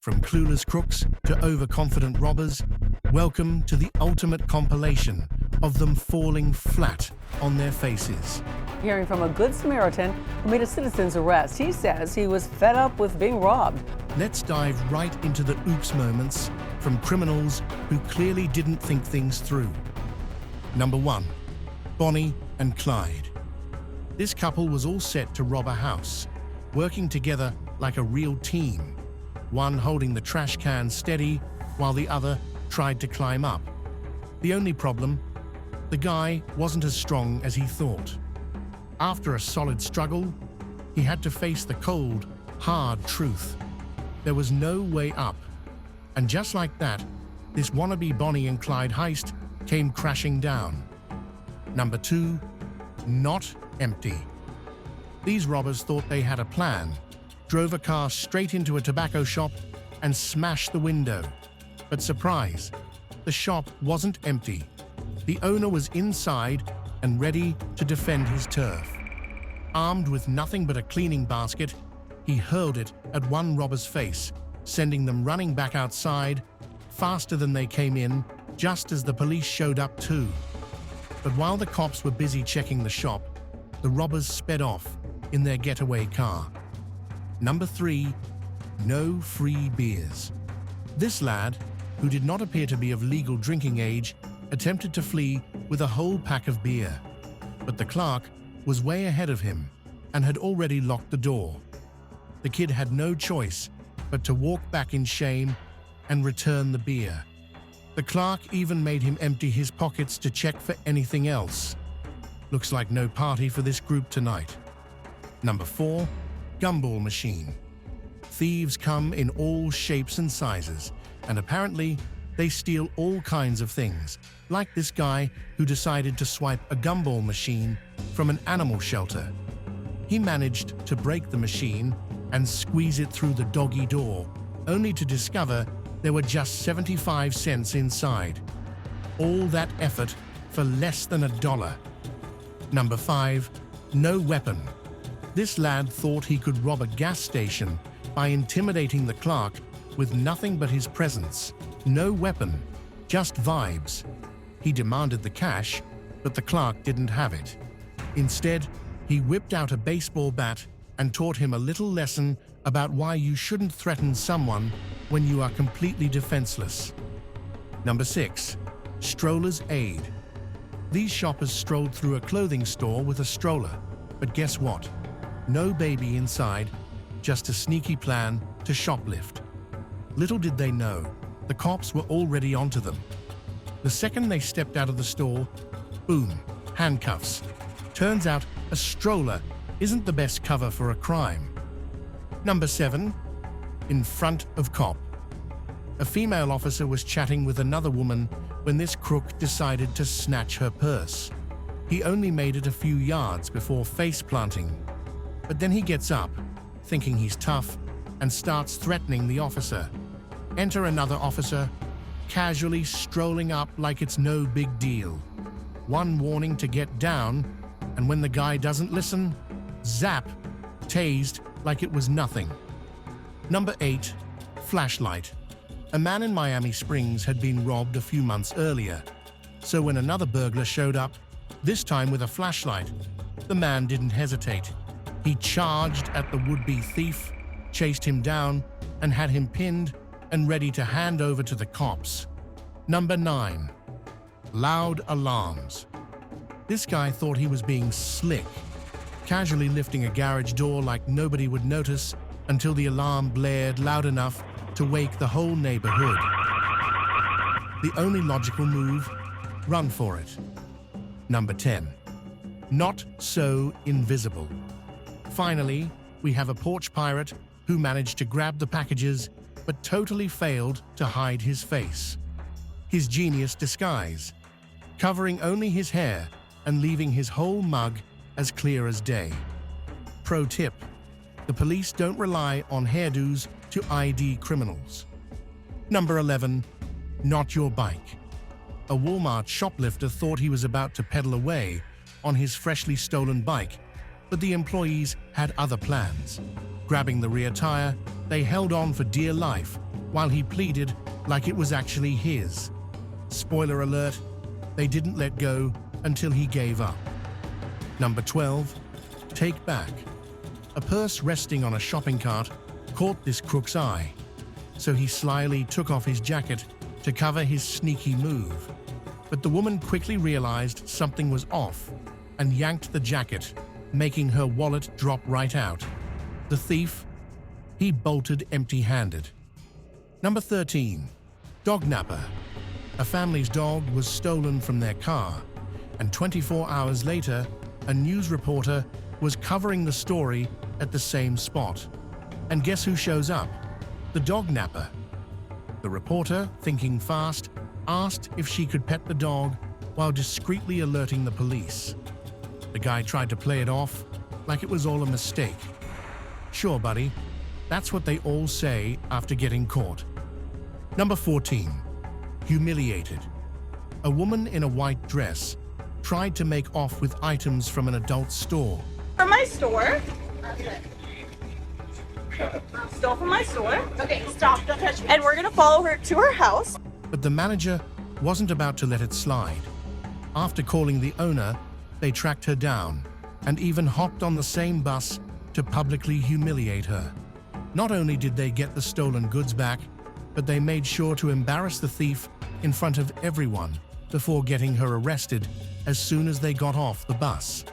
From clueless crooks to overconfident robbers, welcome to the ultimate compilation of them falling flat on their faces. Hearing from a good Samaritan who made a citizen's arrest. He says he was fed up with being robbed. Let's dive right into the oops moments from criminals who clearly didn't think things through. Number 1. Bonnie and Clyde. This couple was all set to rob a house, working together like a real team, one holding the trash can steady while the other tried to climb up. The only problem, the guy wasn't as strong as he thought. After a solid struggle, he had to face the cold, hard truth. There was no way up. And just like that, this wannabe Bonnie and Clyde heist came crashing down. Number 2, not empty. These robbers thought they had a plan, drove a car straight into a tobacco shop and smashed the window. But surprise, the shop wasn't empty. The owner was inside and ready to defend his turf. Armed with nothing but a cleaning basket, he hurled it at one robber's face, sending them running back outside, faster than they came in, just as the police showed up too. But while the cops were busy checking the shop, the robbers sped off in their getaway car. Number 3, no free beers. This lad, who did not appear to be of legal drinking age, attempted to flee with a whole pack of beer. But the clerk was way ahead of him and had already locked the door. The kid had no choice but to walk back in shame and return the beer. The clerk even made him empty his pockets to check for anything else. Looks like no party for this group tonight. Number 4, Gumball Machine. Thieves come in all shapes and sizes, and apparently they steal all kinds of things, like this guy who decided to swipe a gumball machine from an animal shelter. He managed to break the machine and squeeze it through the doggy door, only to discover there were just 75 cents inside. All that effort for less than $1. Number 5, no weapon. This lad thought he could rob a gas station by intimidating the clerk with nothing but his presence. No weapon, just vibes. He demanded the cash, but the clerk didn't have it. Instead, he whipped out a baseball bat and taught him a little lesson about why you shouldn't threaten someone when you are completely defenseless. Number 6, Strollers aid. These shoppers strolled through a clothing store with a stroller, but guess what? No baby inside, just a sneaky plan to shoplift. Little did they know, the cops were already onto them. The second they stepped out of the store, boom, handcuffs. Turns out a stroller isn't the best cover for a crime. Number 7, in front of cop. A female officer was chatting with another woman when this crook decided to snatch her purse. He only made it a few yards before face planting. But then he gets up, thinking he's tough, and starts threatening the officer. Enter another officer, casually strolling up like it's no big deal. One warning to get down, and when the guy doesn't listen, zap, tased like it was nothing. Number 8, flashlight. A man in Miami Springs had been robbed a few months earlier. So when another burglar showed up, this time with a flashlight, the man didn't hesitate. He charged at the would-be thief, chased him down, and had him pinned and ready to hand over to the cops. Number 9, loud alarms. This guy thought he was being slick, casually lifting a garage door like nobody would notice until the alarm blared loud enough to wake the whole neighborhood. The only logical move, run for it. Number 10, not so invisible. Finally, we have a porch pirate who managed to grab the packages but totally failed to hide his face. His genius disguise, covering only his hair and leaving his whole mug as clear as day. Pro tip, the police don't rely on hairdos to ID criminals. Number 11, not your bike. A Walmart shoplifter thought he was about to pedal away on his freshly stolen bike, but the employees had other plans. Grabbing the rear tire, they held on for dear life while he pleaded like it was actually his. Spoiler alert, they didn't let go until he gave up. Number 12. Take back. A purse resting on a shopping cart caught this crook's eye, so he slyly took off his jacket to cover his sneaky move. But the woman quickly realized something was off and yanked the jacket, making her wallet drop right out. The thief, he bolted empty-handed. Number 13. Dognapper. A family's dog was stolen from their car, and 24 hours later, a news reporter was covering the story at the same spot. And guess who shows up? The Dognapper. The reporter, thinking fast, asked if she could pet the dog while discreetly alerting the police. The guy tried to play it off like it was all a mistake. Sure, buddy. That's what they all say after getting caught. Number 14. Humiliated. A woman in a white dress tried to make off with items from an adult store. From my store. Stole from my store. Okay, stop, don't touch me. And we're gonna follow her to her house. But the manager wasn't about to let it slide. After calling the owner, they tracked her down and even hopped on the same bus to publicly humiliate her. Not only did they get the stolen goods back, but they made sure to embarrass the thief in front of everyone before getting her arrested as soon as they got off the bus.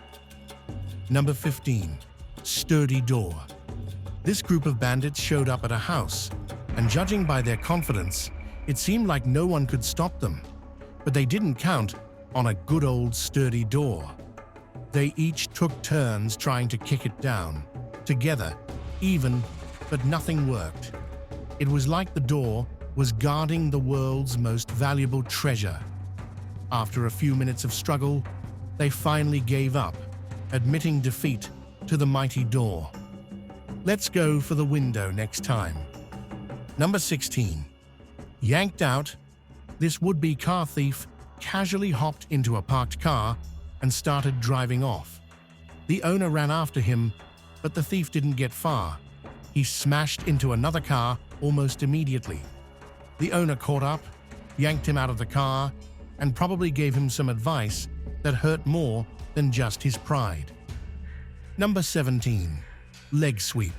Number 15. Sturdy door. This group of bandits showed up at a house, and judging by their confidence, it seemed like no one could stop them. But they didn't count on a good old sturdy door. They each took turns trying to kick it down. Together, even, but nothing worked. It was like the door was guarding the world's most valuable treasure. After a few minutes of struggle, they finally gave up, admitting defeat to the mighty door. Let's go for the window next time. Number 16. Yanked out, this would-be car thief casually hopped into a parked car and started driving off. The owner ran after him, but the thief didn't get far. He smashed into another car almost immediately. The owner caught up, yanked him out of the car, and probably gave him some advice that hurt more than just his pride. Number 17. Leg sweep.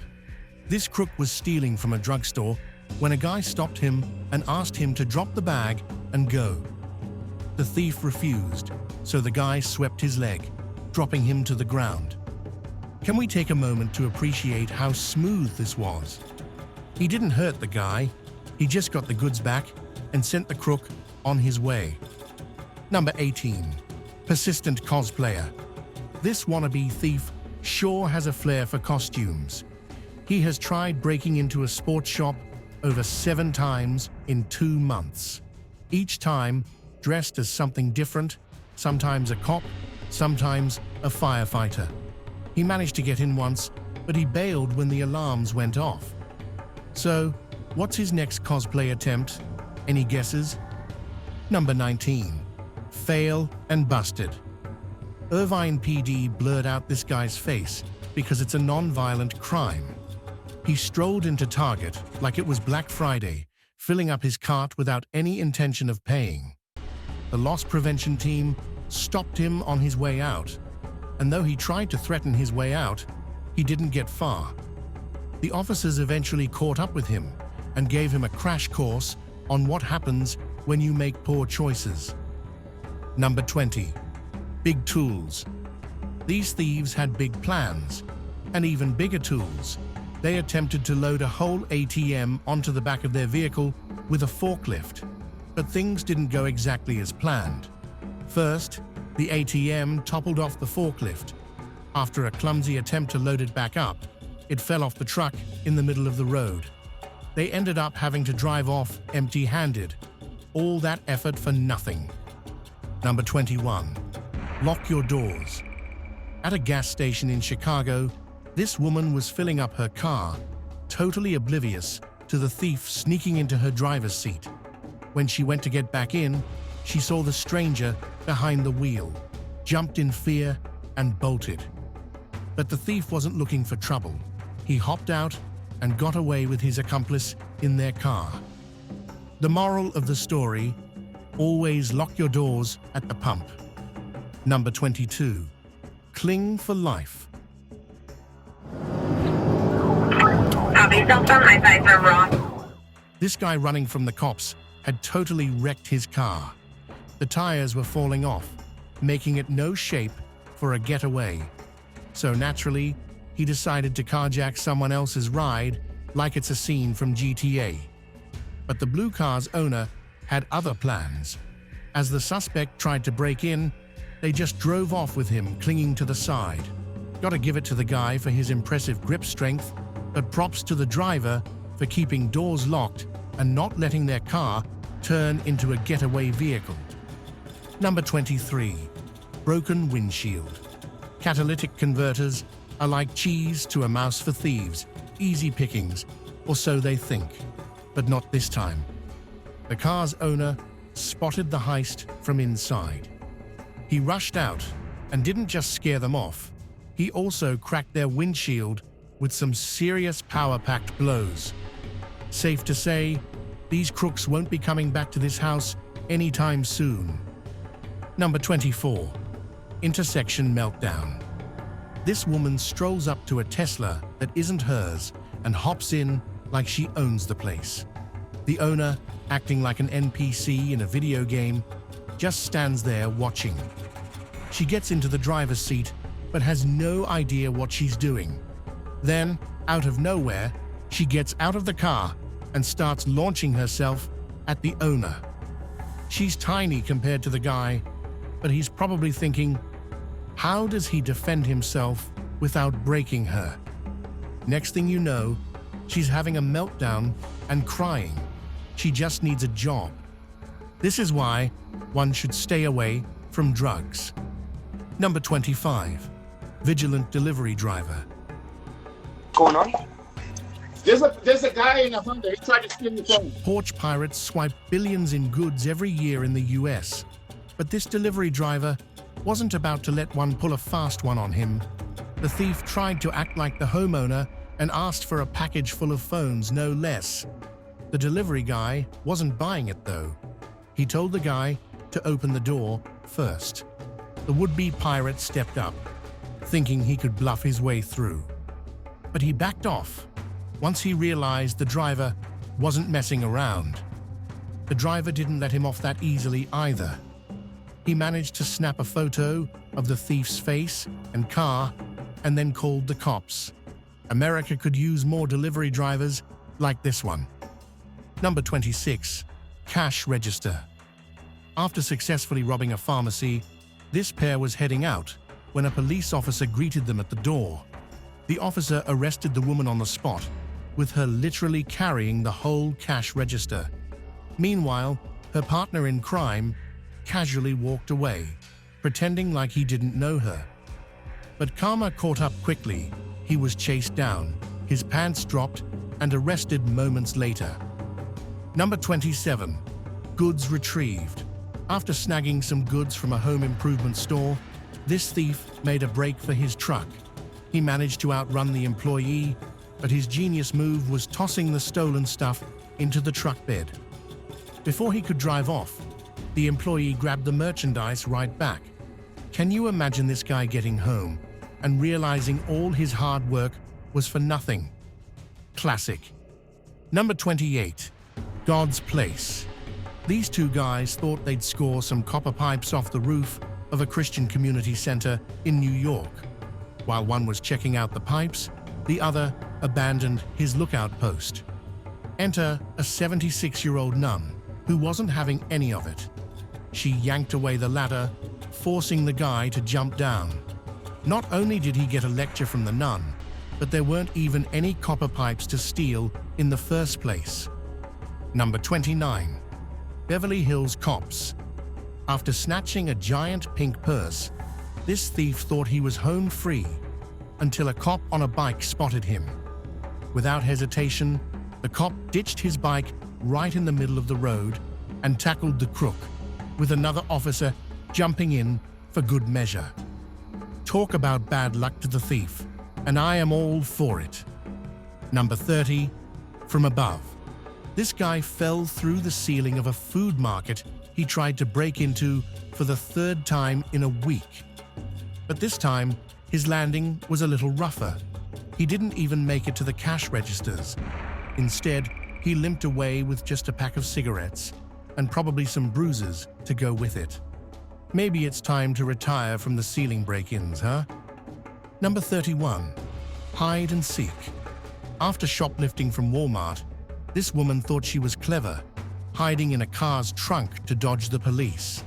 This crook was stealing from a drugstore when a guy stopped him and asked him to drop the bag and go. The thief refused, so the guy swept his leg, dropping him to the ground. Can we take a moment to appreciate how smooth this was? He didn't hurt the guy, he just got the goods back and sent the crook on his way. Number 18. Persistent cosplayer. This wannabe thief sure has a flair for costumes. He has tried breaking into a sports shop over 7 times in 2 months. Each time dressed as something different, sometimes a cop, sometimes a firefighter. He managed to get in once, but he bailed when the alarms went off. So, what's his next cosplay attempt? Any guesses? Number 19. Fail and busted. Irvine PD blurred out this guy's face because it's a non-violent crime. He strolled into Target like it was Black Friday, filling up his cart without any intention of paying. The loss prevention team stopped him on his way out, and though he tried to threaten his way out, he didn't get far. The officers eventually caught up with him and gave him a crash course on what happens when you make poor choices. Number 20. Big tools. These thieves had big plans, and even bigger tools. They attempted to load a whole ATM onto the back of their vehicle with a forklift, but things didn't go exactly as planned. First, the ATM toppled off the forklift. After a clumsy attempt to load it back up, it fell off the truck in the middle of the road. They ended up having to drive off empty-handed. All that effort for nothing. Number 21. Lock your doors. At a gas station in Chicago, this woman was filling up her car, totally oblivious to the thief sneaking into her driver's seat. When she went to get back in, she saw the stranger behind the wheel, jumped in fear, and bolted. But the thief wasn't looking for trouble. He hopped out and got away with his accomplice in their car. The moral of the story: always lock your doors at the pump. Number 22. Cling for life. My sides are wrong. This guy running from the cops had totally wrecked his car. The tires were falling off, making it no shape for a getaway. So naturally, he decided to carjack someone else's ride like it's a scene from GTA. But the blue car's owner had other plans. As the suspect tried to break in, they just drove off with him clinging to the side. Gotta give it to the guy for his impressive grip strength, but props to the driver for keeping doors locked and not letting their car turn into a getaway vehicle. Number 23. Broken windshield. Catalytic converters are like cheese to a mouse for thieves, easy pickings, or so they think. But not this time. The car's owner spotted the heist from inside. He rushed out and didn't just scare them off, he also cracked their windshield with some serious power-packed blows. Safe to say, these crooks won't be coming back to this house anytime soon. Number 24. Intersection meltdown. This woman strolls up to a Tesla that isn't hers and hops in like she owns the place. The owner, acting like an NPC in a video game, just stands there watching. She gets into the driver's seat but has no idea what she's doing. Then, out of nowhere, she gets out of the car and starts launching herself at the owner. She's tiny compared to the guy, but he's probably thinking, how does he defend himself without breaking her? Next thing you know, she's having a meltdown and crying. She just needs a job. This is why one should stay away from drugs. Number 25. Vigilant delivery driver. Going on? There's a guy in a Honda. He tried to steal your phone. Porsche pirates swipe billions in goods every year in the US. But this delivery driver wasn't about to let one pull a fast one on him. The thief tried to act like the homeowner and asked for a package full of phones, no less. The delivery guy wasn't buying it though. He told the guy to open the door first. The would-be pirate stepped up, thinking he could bluff his way through. But he backed off once he realized the driver wasn't messing around. The driver didn't let him off that easily either. He managed to snap a photo of the thief's face and car and then called the cops. America could use more delivery drivers like this one. Number 26. Cash register. After successfully robbing a pharmacy, this pair was heading out when a police officer greeted them at the door. The officer arrested the woman on the spot, with her literally carrying the whole cash register. Meanwhile, her partner in crime casually walked away, pretending like he didn't know her. But karma caught up quickly. He was chased down, his pants dropped, and arrested moments later. Number 27. Goods retrieved. After snagging some goods from a home improvement store, this thief made a break for his truck. He managed to outrun the employee, but his genius move was tossing the stolen stuff into the truck bed. Before he could drive off, the employee grabbed the merchandise right back. Can you imagine this guy getting home and realizing all his hard work was for nothing? Classic. Number 28. God's Place. These two guys thought they'd score some copper pipes off the roof of a Christian community center in New York. While one was checking out the pipes, the other abandoned his lookout post. Enter a 76-year-old nun who wasn't having any of it. She yanked away the ladder, forcing the guy to jump down. Not only did he get a lecture from the nun, but there weren't even any copper pipes to steal in the first place. Number 29. Beverly Hills cops. After snatching a giant pink purse, this thief thought he was home free until a cop on a bike spotted him. Without hesitation, the cop ditched his bike right in the middle of the road and tackled the crook, with another officer jumping in for good measure. Talk about bad luck to the thief, and I am all for it. Number 30. From above. This guy fell through the ceiling of a food market he tried to break into for the third time in a week. But this time, his landing was a little rougher. He didn't even make it to the cash registers. Instead, he limped away with just a pack of cigarettes and probably some bruises to go with it. Maybe it's time to retire from the ceiling break-ins, huh? Number 31. Hide and seek. After shoplifting from Walmart, this woman thought she was clever, hiding in a car's trunk to dodge the police.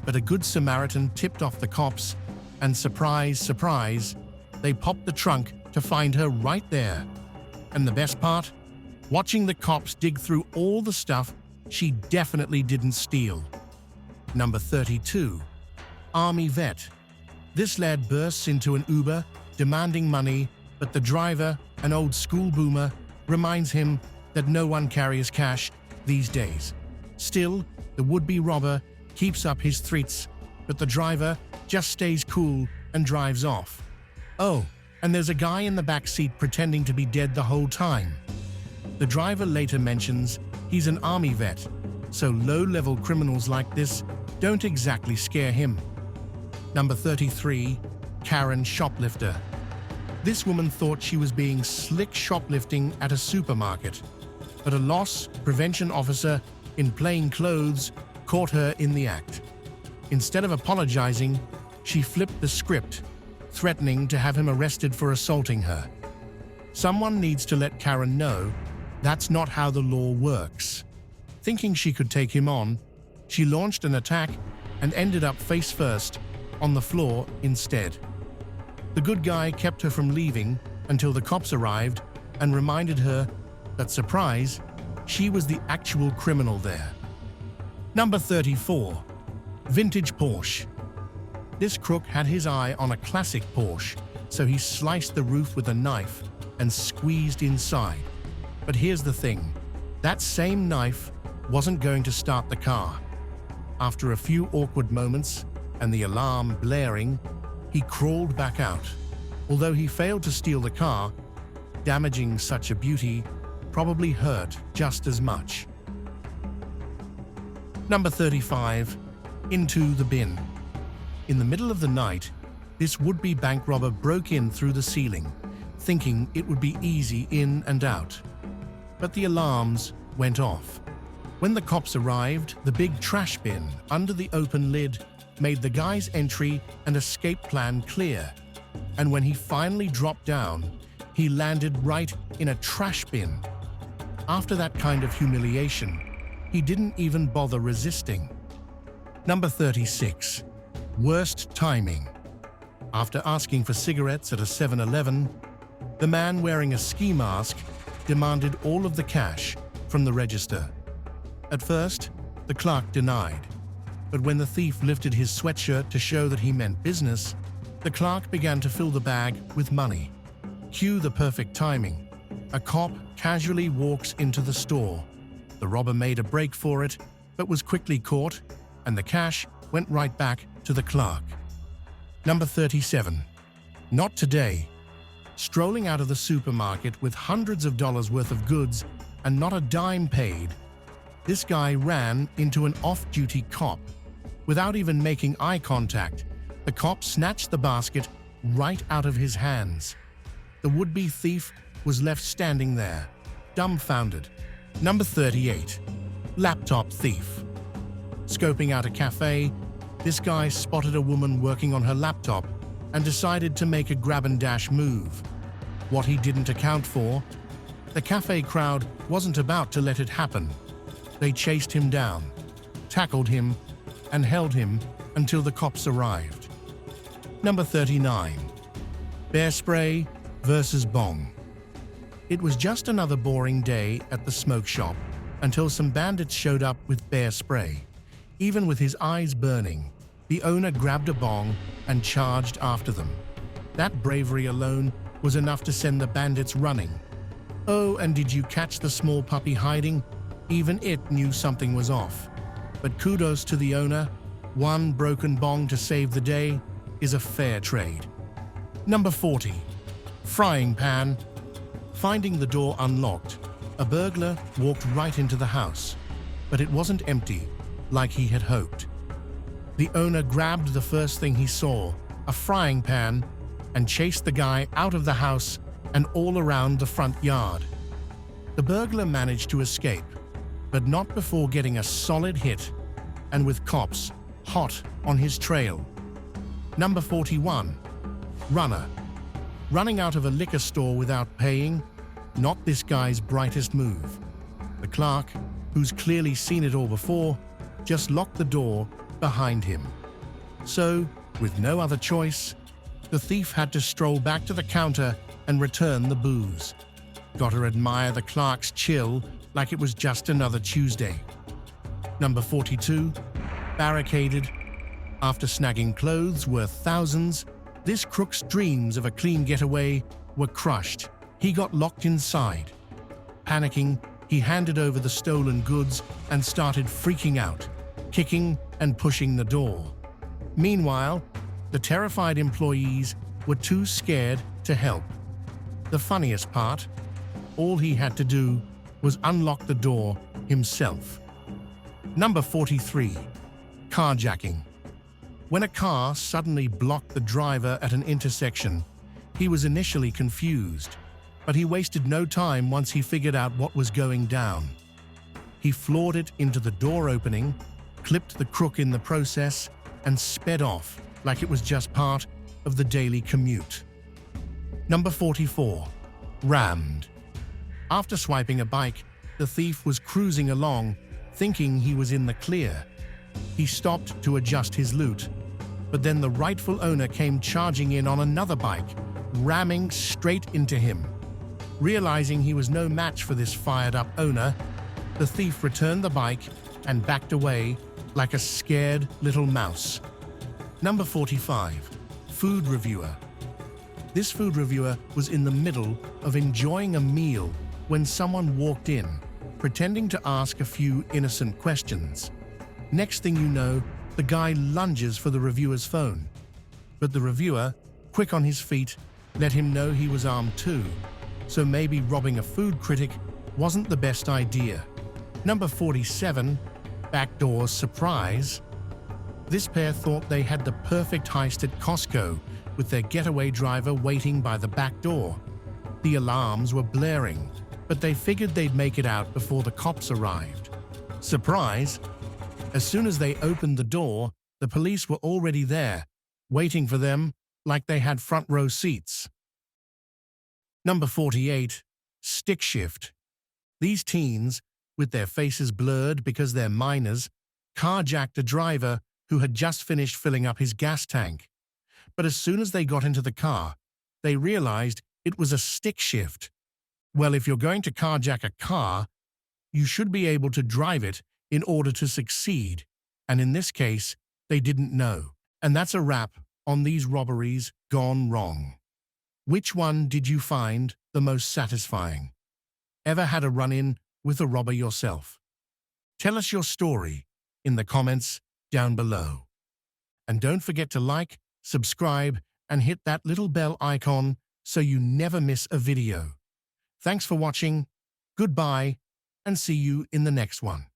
But a good Samaritan tipped off the cops, and surprise, surprise, they popped the trunk to find her right there. And the best part? Watching the cops dig through all the stuff she definitely didn't steal. Number 32. Army vet. This lad bursts into an Uber, demanding money, but the driver, an old school boomer, reminds him that no one carries cash these days. Still, the would-be robber keeps up his threats, but the driver just stays cool and drives off. Oh, and there's a guy in the back seat pretending to be dead the whole time. The driver later mentions he's an army vet, so low-level criminals like this don't exactly scare him. Number 33. Karen shoplifter. This woman thought she was being slick shoplifting at a supermarket, but a loss prevention officer in plain clothes caught her in the act. Instead of apologizing, she flipped the script, threatening to have him arrested for assaulting her. Someone needs to let Karen know that's not how the law works. Thinking she could take him on, she launched an attack and ended up face first on the floor instead. The good guy kept her from leaving until the cops arrived and reminded her that, surprise, she was the actual criminal there. Number 34. Vintage Porsche. This crook had his eye on a classic Porsche, so he sliced the roof with a knife and squeezed inside. But here's the thing, that same knife wasn't going to start the car. After a few awkward moments and the alarm blaring, he crawled back out. Although he failed to steal the car, damaging such a beauty probably hurt just as much. Number 35. Into the bin. In the middle of the night, this would-be bank robber broke in through the ceiling, thinking it would be easy in and out. But the alarms went off. When the cops arrived, the big trash bin under the open lid made the guy's entry and escape plan clear. And when he finally dropped down, he landed right in a trash bin. After that kind of humiliation, he didn't even bother resisting. Number 36. Worst timing. After asking for cigarettes at a 7-Eleven, the man wearing a ski mask demanded all of the cash from the register. At first, the clerk denied, but when the thief lifted his sweatshirt to show that he meant business, the clerk began to fill the bag with money. Cue the perfect timing. A cop casually walks into the store. The robber made a break for it, but was quickly caught, and the cash went right back to the clerk. Number 37. Not today. Strolling out of the supermarket with hundreds of dollars worth of goods and not a dime paid, this guy ran into an off-duty cop. Without even making eye contact, the cop snatched the basket right out of his hands. The would-be thief was left standing there, dumbfounded. Number 38. Laptop thief. Scoping out a cafe, this guy spotted a woman working on her laptop and decided to make a grab-and-dash move. What he didn't account for, the cafe crowd wasn't about to let it happen. They chased him down, tackled him, and held him until the cops arrived. Number 39. Bear spray versus Bong. It was just another boring day at the smoke shop until some bandits showed up with bear spray. Even with his eyes burning, the owner grabbed a bong and charged after them. That bravery alone was enough to send the bandits running. Oh, and did you catch the small puppy hiding? Even it knew something was off. But kudos to the owner. One broken bong to save the day is a fair trade. Number 40. Frying pan. Finding the door unlocked, A burglar walked right into the house, but it wasn't empty like he had hoped. The owner grabbed the first thing he saw, a frying pan, and chased the guy out of the house and all around the front yard. The burglar managed to escape, but not before getting a solid hit and with cops hot on his trail. Number 41. Runner. Running out of a liquor store without paying, not this guy's brightest move. The clerk, who's clearly seen it all before, just locked the door behind him. So, with no other choice, the thief had to stroll back to the counter and return the booze. Gotta admire the clerk's chill like it was just another Tuesday. Number 42. Barricaded. After snagging clothes worth thousands, this crook's dreams of a clean getaway were crushed. He got locked inside. Panicking, he handed over the stolen goods and started freaking out, kicking and pushing the door. Meanwhile, the terrified employees were too scared to help. The funniest part, all he had to do was unlock the door himself. Number 43. Carjacking. When a car suddenly blocked the driver at an intersection, he was initially confused, but he wasted no time once he figured out what was going down. He floored it into the door opening, clipped the crook in the process, and sped off like it was just part of the daily commute. Number 44. Rammed. After swiping a bike, the thief was cruising along, thinking he was in the clear. He stopped to adjust his loot, but then the rightful owner came charging in on another bike, ramming straight into him. Realizing he was no match for this fired-up owner, the thief returned the bike and backed away like a scared little mouse. Number 45. Food reviewer. This food reviewer was in the middle of enjoying a meal when someone walked in, pretending to ask a few innocent questions. Next thing you know, the guy lunges for the reviewer's phone. But the reviewer, quick on his feet, let him know he was armed too, so maybe robbing a food critic wasn't the best idea. Number 47. Backdoor Surprise. This pair thought they had the perfect heist at Costco with their getaway driver waiting by the back door. The alarms were blaring, but they figured they'd make it out before the cops arrived. Surprise! As soon as they opened the door, the police were already there, waiting for them like they had front row seats. Number 48. Stick shift. These teens, with their faces blurred because they're minors, carjacked a driver who had just finished filling up his gas tank. But as soon as they got into the car, they realized it was a stick shift. Well, if you're going to carjack a car, you should be able to drive it in order to succeed, and in this case, they didn't know. And that's a wrap on these robberies gone wrong. Which one did you find the most satisfying? Ever had a run-in with a robber yourself? Tell us your story in the comments down below. And don't forget to like, subscribe, and hit that little bell icon so you never miss a video. Thanks for watching, goodbye, and see you in the next one.